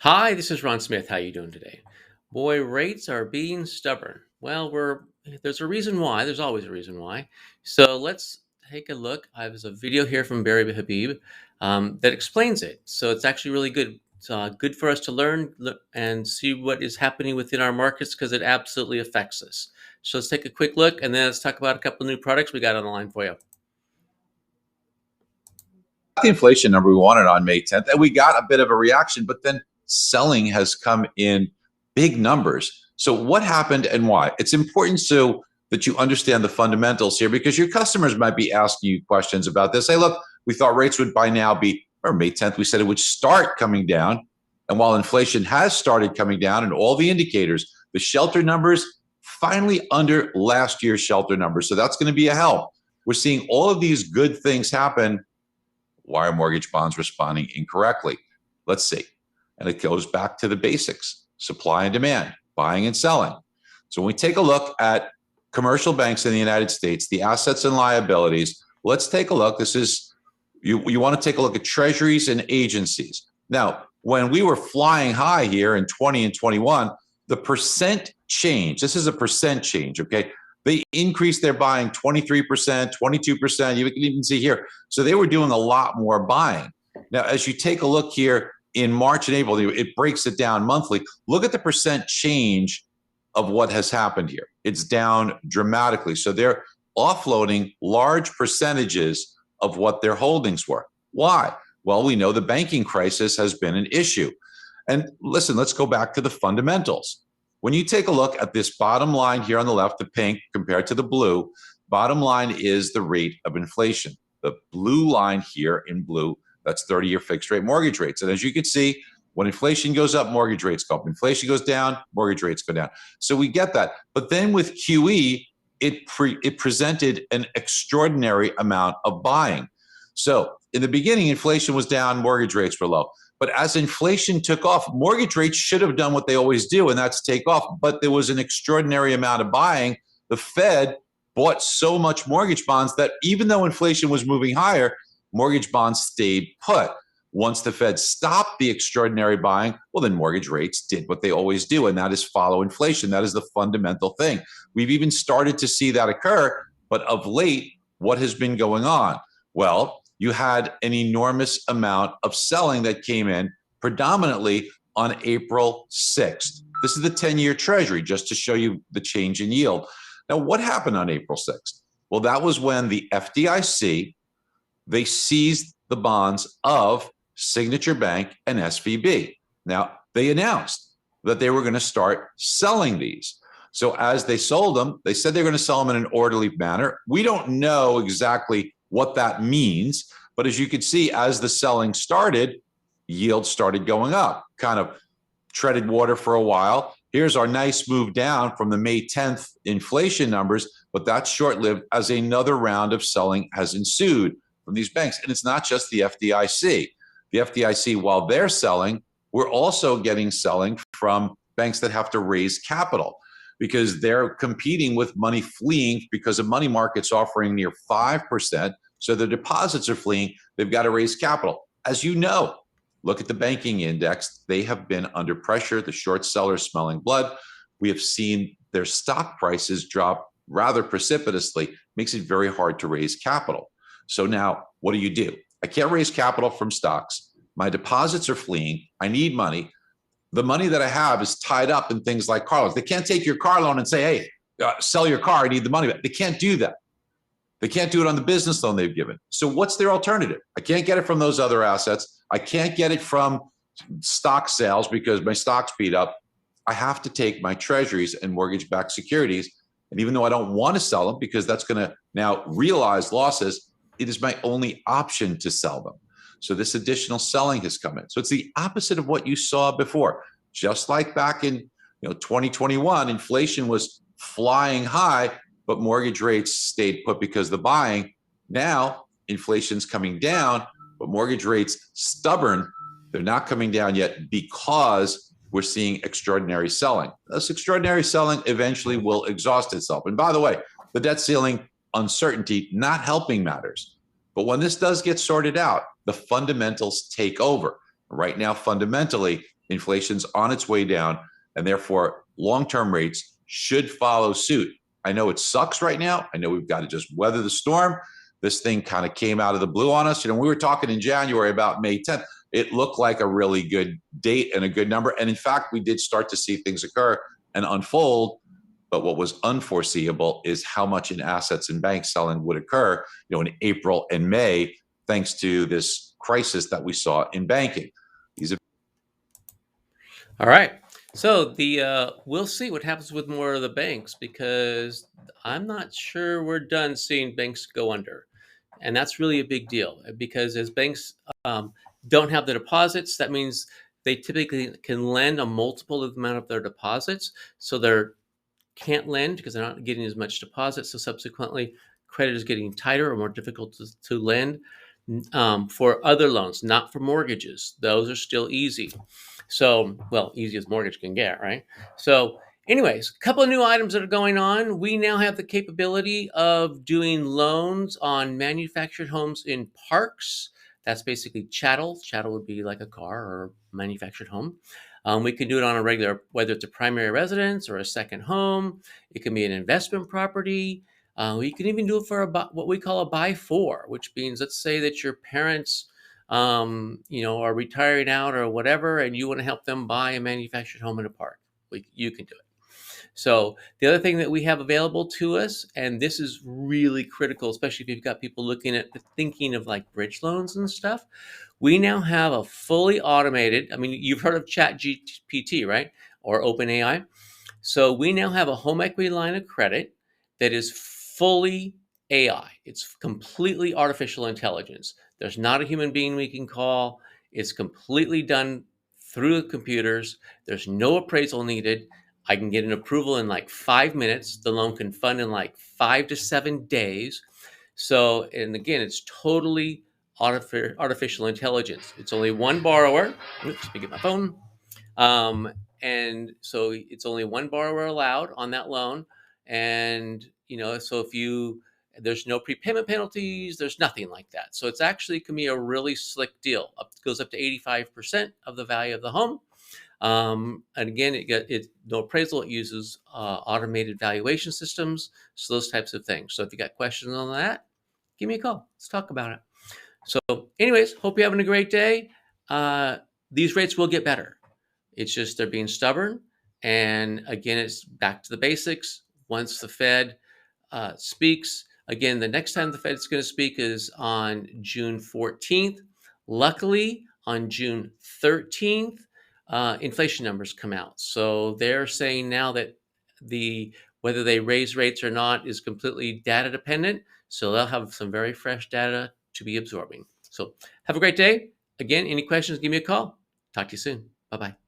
Hi, this is Ron Smith. How you doing today? Boy, rates are being stubborn. Well, there's a reason why. There's always a reason why. So let's take a look. There's a video here from Barry Habib that explains it. So it's actually really good. It's good for us to learn and see what is happening within our markets because it absolutely affects us. So let's take a quick look and then let's talk about a couple of new products we got on the line for you. The inflation number we wanted on May 10th, and we got a bit of a reaction, but then selling has come in big numbers. So what happened and why? It's important so that you understand the fundamentals here because your customers might be asking you questions about this. Hey, look, we thought rates would by now be, or May 10th, we said it would start coming down. And while inflation has started coming down and all the indicators, the shelter numbers finally under last year's shelter numbers. So that's going to be a help. We're seeing all of these good things happen. Why are mortgage bonds responding incorrectly? Let's see. And it goes back to the basics, supply and demand, buying and selling. So when we take a look at commercial banks in the United States, the assets and liabilities, let's take a look. This is, you want to take a look at treasuries and agencies. Now, when we were flying high here in 20 and 21, the percent change, this is a percent change, okay? They increased their buying 23%, 22%. You can even see here. So they were doing a lot more buying. Now, as you take a look here in March and April, it breaks it down monthly. Look at the percent change of what has happened here. It's down dramatically. So they're offloading large percentages of what their holdings were. Why? Well, we know the banking crisis has been an issue. And listen, let's go back to the fundamentals. When you take a look at this bottom line here on the left, the pink compared to the blue, bottom line is the rate of inflation. The blue line here in blue, that's 30-year fixed rate mortgage rates. And as you can see, when inflation goes up, mortgage rates go up. Inflation goes down, mortgage rates go down. So we get that. But then with QE, it presented an extraordinary amount of buying. So in the beginning, inflation was down, mortgage rates were low. But as inflation took off, mortgage rates should have done what they always do, and that's take off. But there was an extraordinary amount of buying. The Fed bought so much mortgage bonds that even though inflation was moving higher, mortgage bonds stayed put. Once the Fed stopped the extraordinary buying, well, then mortgage rates did what they always do, and that is follow inflation. That is the fundamental thing. We've even started to see that occur, but of late, what has been going on? Well, you had an enormous amount of selling that came in predominantly on April 6th. This is the 10-year treasury, just to show you the change in yield. Now, what happened on April 6th? Well, that was when the FDIC, they seized the bonds of Signature Bank and SVB. Now, they announced that they were going to start selling these. So as they sold them, they said they're going to sell them in an orderly manner. We don't know exactly what that means. But as you can see, as the selling started, yields started going up, kind of treaded water for a while. Here's our nice move down from the May 10th inflation numbers, but that's short-lived as another round of selling has ensued from these banks. And it's not just the FDIC. The FDIC, while they're selling, we're also getting selling from banks that have to raise capital because they're competing with money fleeing because the money market's offering near 5%. So the deposits are fleeing. They've got to raise capital. As you know, look at the banking index. They have been under pressure. The short sellers smelling blood. We have seen their stock prices drop rather precipitously. Makes it very hard to raise capital. So now what do? I can't raise capital from stocks. My deposits are fleeing. I need money. The money that I have is tied up in things like car loans. They can't take your car loan and say, hey, sell your car, I need the money back. They can't do that. They can't do it on the business loan they've given. So what's their alternative? I can't get it from those other assets. I can't get it from stock sales because my stock's beat up. I have to take my treasuries and mortgage-backed securities. And even though I don't want to sell them because that's going to now realize losses, it is my only option to sell them. So this additional selling has come in. So it's the opposite of what you saw before. Just like back in 2021, inflation was flying high, but mortgage rates stayed put because the buying. Now inflation's coming down, but mortgage rates stubborn. They're not coming down yet because we're seeing extraordinary selling. This extraordinary selling eventually will exhaust itself. And by the way, the debt ceiling uncertainty not helping matters. But when this does get sorted out, the fundamentals take over. Right now, fundamentally, Inflation's on its way down, and therefore long-term rates should follow suit. I know it sucks right now. I know we've got to just weather the storm. This thing kind of came out of the blue on us. We were talking in January about May 10th. It looked like a really good date and a good number. And in fact, we did start to see things occur and unfold. But what was unforeseeable is how much in assets and bank selling would occur, in April and May, thanks to this crisis that we saw in banking. These have All right. So we'll see what happens with more of the banks, because I'm not sure we're done seeing banks go under, and that's really a big deal, because as banks um, don't have the deposits, that means they typically can lend a multiple of the amount of their deposits, so they can't lend because they're not getting as much deposit. So subsequently, credit is getting tighter or more difficult to lend for other loans, not for mortgages. Those are still easy. So, well, easy as mortgage can get, right? So, anyways, a couple of new items that are going on. We now have the capability of doing loans on manufactured homes in parks. That's basically chattel. Chattel would be like a car or manufactured home. We can do it on a regular, whether it's a primary residence or a second home. It can be an investment property. We can even do it for what we call a buy for, which means, let's say that your parents, are retiring out or whatever, and you want to help them buy a manufactured home in a park. You can do it. So the other thing that we have available to us, and this is really critical, especially if you've got people thinking of like bridge loans and stuff, we now have a fully automated. I mean, you've heard of Chat GPT, right? Or OpenAI. So we now have a home equity line of credit that is fully AI. It's completely artificial intelligence. There's not a human being we can call. It's completely done through the computers. There's no appraisal needed. I can get an approval in like 5 minutes. The loan can fund in like 5 to 7 days. So, and again, it's totally artificial intelligence. It's only one borrower. Oops, let me get my phone. Um, and so it's only one borrower allowed on that loan. And, so there's no prepayment penalties, there's nothing like that. So it's actually can be a really slick deal. Goes up to 85% of the value of the home. And again, it's no appraisal. It uses automated valuation systems. So those types of things. So if you got questions on that, give me a call. Let's talk about it. So anyways, hope you're having a great day. These rates will get better. It's just they're being stubborn. And again, it's back to the basics. Once the Fed speaks, again, the next time the Fed's going to speak is on June 14th. Luckily, on June 13th, inflation numbers come out. So they're saying now that whether they raise rates or not is completely data dependent. So they'll have some very fresh data to be absorbing. So have a great day. Again, any questions, give me a call. Talk to you soon. Bye-bye.